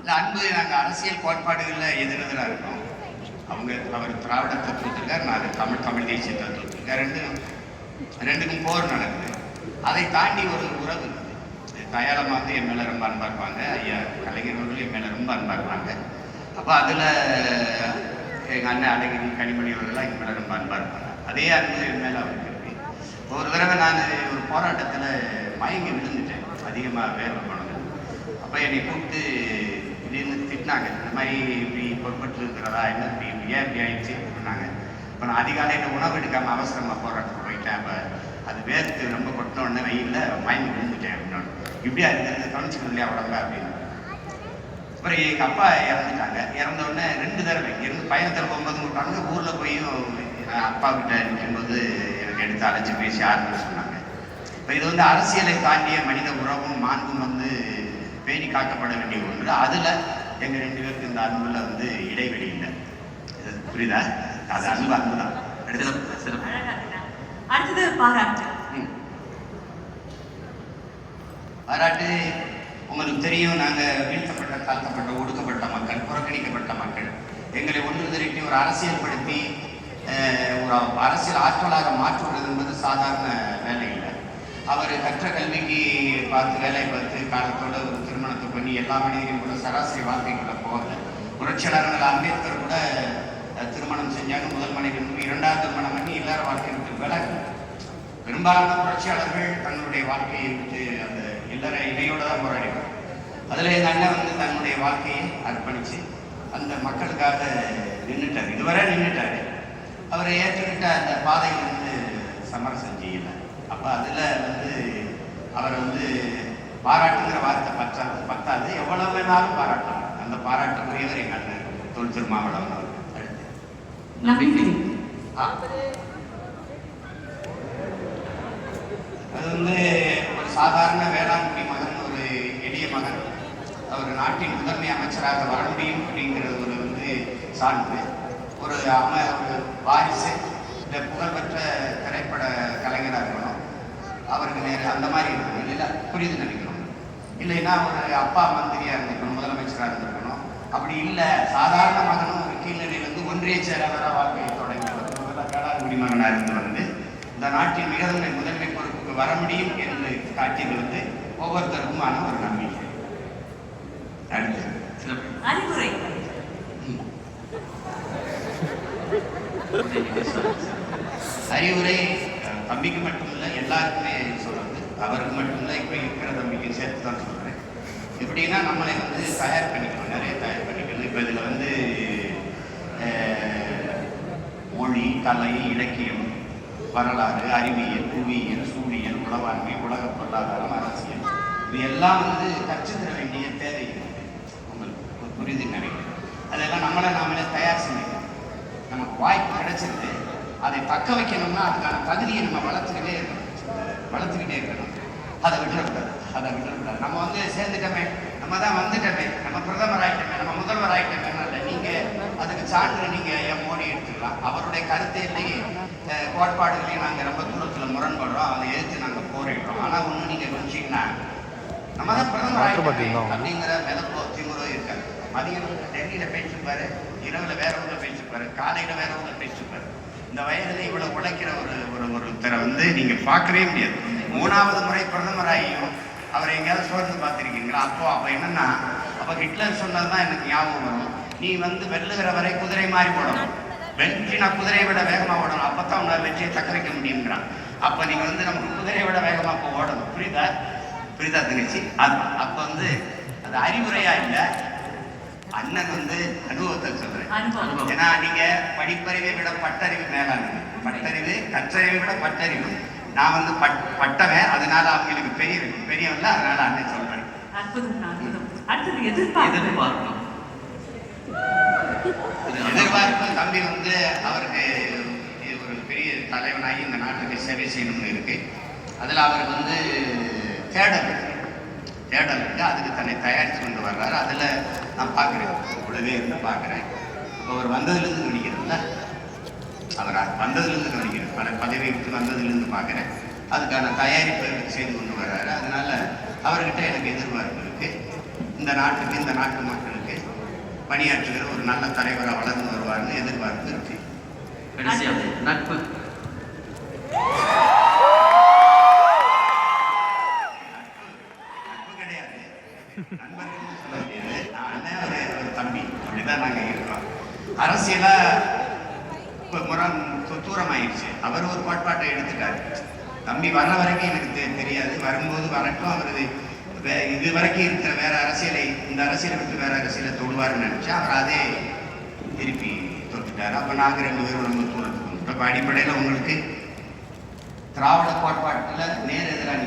இந்த அன்பு நாங்கள் அரசியல் கோட்பாடுகளில் எதிரெதிராக இருக்கோம். அவர் திராவிட தத்துவத்திற்கார், நான் தமிழ் தேசிய தத்துவத்திற்கார். ரெண்டுக்கும் போர் நடக்குது. அதை தாண்டி ஒரு உறவு. தயாளமாக வந்து என் மேலே ரொம்ப அன்பாக இருப்பாங்க. ஐயா கலைஞர் அவர்கள் என் மேலே ரொம்ப அன்பாக இருப்பாங்க. அப்போ அதில் எங்கள் அண்ணன் அழகிரி கனிமொழி அவர்கள்லாம் என் மேலே ரொம்ப அன்பாக இருப்பாங்க. அதே அன்பு என் மேலே அவருக்கு இருக்கு. ஒரு தடவை நான் ஒரு போராட்டத்தில் மயங்கி விழுந்துட்டேன், அதிகமாக வேர்வை போனது. அப்போ என்னை கூப்பிட்டு திடீர்னு திட்டினாங்க, இந்த மாதிரி இப்படி பொறுப்பற்று இருக்கிறதா, என்ன இப்படி ஏன் இப்படி ஆயிடுச்சு அப்படின்னாங்க. இப்போ நான் அதிகாலையில் உணவு எடுக்காமல் அவசரமாக போராட்டத்துக்கு போயிட்டேன். அப்போ அது வேர்த்து ரொம்ப கொட்டின உடனே வெயிலில் மயங்கி விழுந்துட்டேன் அப்படின்னு. இப்படியா இருக்குது, கவனிச்சுக்கணும் இல்லையா உடம்பு அப்படின்னு. அப்புறம் எங்கள் அப்பா இறந்துட்டாங்க. இறந்த உடனே 2 தடவை இருந்து பயணத்தில் போகும்போது விட்டாங்க. ஊரில் போயும் அப்பா கிட்ட நிற்கும்போது எனக்கு எடுத்து அழைச்சி பேசி ஆரம்பிச்சு சொன்னாங்க. இப்போ இது வந்து அரசியலை தாண்டிய மனித உறவும் மாண்பும் வந்து பேணி காக்கப்பட வேண்டிய ஒன்று. அதில் எங்கள் 2 பேருக்கு இந்த அன்புல வந்து இடைவெளி இல்லை. புரியுதா? அது அன்பு தான். அடுத்தது பாராட்டு. பாராட்டு உங்களுக்கு தெரியும், நாங்கள் வீழ்த்தப்பட்ட, தாழ்த்தப்பட்ட, ஒடுக்கப்பட்ட மக்கள், புறக்கணிக்கப்பட்ட மக்கள். எங்களை ஒன்று திரட்டி ஒரு அரசியல் படுத்தி ஒரு அரசியல் ஆற்றலாக மாற்றுவது என்பது சாதாரண வேலை இல்லை. அவர் கற்ற கல்விக்கு பார்த்து வேலை பார்த்து காலத்தோட ஒரு திருமணத்தை பண்ணி எல்லா மனிதனையும் கூட சராசரி வாழ்க்கைக்குள்ள போகல. புரட்சியாளர்கள் அம்பேத்கர் கூட திருமணம் செஞ்சாங்க. முதல் மனைவி 2வது திருமணம் பண்ணி எல்லார வாழ்க்கைக்கு விலகு. பெரும்பாலான புரட்சியாளர்கள் தன்னுடைய வாழ்க்கையை விட்டு அந்த எல்லார இணையோடு தான் போராடிவார். அதில் எங்கள் அண்ணன் வந்து தன்னுடைய வாழ்க்கையை அர்ப்பணித்து அந்த மக்களுக்காக நின்றுட்டார். இதுவரை நின்றுட்டார். அவரை ஏற்றுக்கிட்ட அந்த பாதையில் வந்து சமரசம் செய்யலை. அப்போ அதில் வந்து அவரை வந்து பாராட்டுங்கிற வார்த்தை பத்தாது, எவ்வளவு வேணாலும் பாராட்டலாம். அந்த பாராட்டுக்குரியவர் எங்கள் அண்ணன் தொல் திருமாவளவன் அவர். நம்பிக்கை அது வந்து ஒரு சாதாரண வேளாண்குடி மகன், ஒரு எளிய மகன். அவர் நாட்டின் முதன்மை அமைச்சராக வர முடியும் அப்படிங்கிறது ஒரு வந்து சான்று. ஒரு வாரிசு, இந்த புகழ்பெற்ற திரைப்பட கலைஞராக இருக்கணும். அவருக்கு நேரம் அந்த மாதிரி இருக்கணும். இல்லை புரியுது நினைக்கணும். இல்லைன்னா ஒரு அப்பா மந்திரியாக இருந்திருக்கணும், முதலமைச்சராக இருந்திருக்கணும். அப்படி இல்லை, சாதாரண மகனும் ஒரு கீழ்நிலையிலிருந்து ஒன்றிய செயலாளராக வாழ்க்கையை தொடங்கி வேளாண்குடி மகனாக இருந்து வந்து இந்த நாட்டின் முதன்மை பொறுப்புக்கு வர முடியும் என்று காட்டியது வந்து ஒவ்வொருத்தருக்குமான ஒரு நம்பிக்கை. அறிவுரை. அறிவுரை தம்பிக்கு மட்டுமில்லை, எல்லாருக்குமே சொல்றது. அவருக்கு மட்டுமில்லை, இப்போ இருக்கிற தம்பிக்கு சேர்த்து தான் சொல்றேன். எப்படின்னா நம்மளை வந்து தயார் பண்ணிக்கணும், நிறைய தயார் பண்ணிக்கணும். இப்போ இதில் வந்து மொழி, கலை, இலக்கியம், வரலாறு, அறிவியல், புவியியல், சூழியல், உளவாண்மை, உலக பொருளாதாரம், அரசியல், இது எல்லாம் வந்து கற்றுத்தர வேண்டிய தேவை உங்களுக்கு புரிது நினைக்கிறேன். அதெல்லாம் நாமளே தயார் செஞ்சுக்கணும். நமக்கு வாய்ப்பு கிடைச்சிருக்கு, அதை தக்க வைக்கணும்னா அதுக்கான தகுதியை நம்ம வளர்த்துக்கிட்டே இருக்கணும். அதை விட்டுறக்கூடாது. நம்ம வந்து சேர்ந்துட்டோமே, நம்ம தான் வந்துட்டோமே, நம்ம பிரதமர் ஆகிட்டோமே, நம்ம முதல்வர் ஆகிட்டோமே. நீங்கள் அதுக்கு சான்று நீங்கள் மோடி எடுத்துக்கலாம். அவருடைய கருத்தையிலேயே கோட்பாடுகளையும் நாங்கள் ரொம்ப தூரத்தில் முரண்படுறோம், அதை எதிர்த்து நாங்கள் போரிடுறோம். ஆனால் ஒன்று நீங்கள் நினச்சிங்கன்னா நம்ம தான் பிரதமர் ஆகிட்டோம் அப்படிங்கிற மிதப்போ திமுறோ இருக்காது. மதியம் டெல்லியில் பேசிருப்பாரு, இரவில் வேற ஒன்று பேசிருப்பாரு, காலையில் வேற ஒன்று பேசிருப்பாரு. இந்த வயதில் இவ்வளோ உழைக்கிற ஒருத்தரை வந்து நீங்கள் பார்க்கவே முடியாது. 3வது முறை பிரதமராகியும் அவரை எங்கேயாவது சோர்ந்து பார்த்துருக்கீங்களா? அப்போ என்னன்னா, அப்போ ஹிட்லர் சொன்னது தான் எனக்கு ஞாபகம் வரும். நீ வந்து வெல்லுகிற வரை குதிரை மாதிரி ஓடணும், வெற்றி நான் குதிரையை விட வேகமாக ஓடணும், அப்போ தான் உன்னால் வெற்றியை தக்க வைக்க முடியுங்கிறான். அப்போ நீங்கள் வந்து நமக்கு குதிரையை விட வேகமாக இப்போ ஓடணும். புரியுதா தங்கச்சி? அப்போ வந்து அது அறிவுரையா இல்லை, அண்ணன் வந்து அனுபவத்தை சொல்றேன். ஏன்னா நீங்க படிப்பறிவை விட பட்டறிவு மேலான, கற்றறிவை விட பட்டறிவு. நான் வந்து பட்டவன், அதனால அவங்களுக்கு பெரியவன்ல, அதனால அண்ணன் சொல்றேன். எதிர்பார்ப்பு தம்பி வந்து அவருக்கு ஒரு பெரிய தலைவனாகி இந்த நாட்டுக்கு சேவை செய்யணும்னு இருக்கு. அதில் அவருக்கு வந்து தேடல் இருக்கு. அதுக்கு தன்னை தயாரித்து கொண்டு வர்றாரு. அதில் நான் பார்க்குறேன், கூடவே இருந்து பார்க்குறேன். இப்போ அவர் வந்ததுலேருந்து கவனிக்கிறேன்ல, பல பதவி விட்டு வந்ததுலேருந்து பார்க்குறேன். அதுக்கான தயாரிப்பை செய்து கொண்டு வர்றாரு. அதனால அவர்கிட்ட எனக்கு எதிர்பார்ப்பு இருக்கு. இந்த நாட்டுக்கு இந்த நாட்டு மக்களுக்கு பணியாற்றுகிற ஒரு நல்ல தலைவராக வளர்ந்து வருவார்னு எதிர்பார்ப்பு இருக்கு. கடைசியா நட்பு. நட்பு கிடையாது, நண்பர்கள்னு சொல்ல முடியாது. நான் அண்ணன் ஒரு தம்பி அப்படிதான் நாங்க இருக்கோம். அரசியலா இப்போ தூரமாயிடுச்சு. அவர் ஒரு கோட்பாட்டை எடுத்துட்டாரு. தம்பி வர்ற வரைக்கும் எனக்கு தெரியாது, வரும்போது வரட்டும். அவரது இது வரைக்கும் இருக்கிற வேற அரசியலை, இந்த அரசியலை விட்டு வேற அரசியலை தொடுவார்னு நினைச்சா அவர் அதே திருப்பி தொட்டுட்டாரு. அப்ப நாங்க 2 பேரும் ரொம்ப தூரத்துக்கு வந்துட்டோம். இப்போ அடிப்படையில் உங்களுக்கு திராவிட கோட்பாட்டில் நேர் எதிராக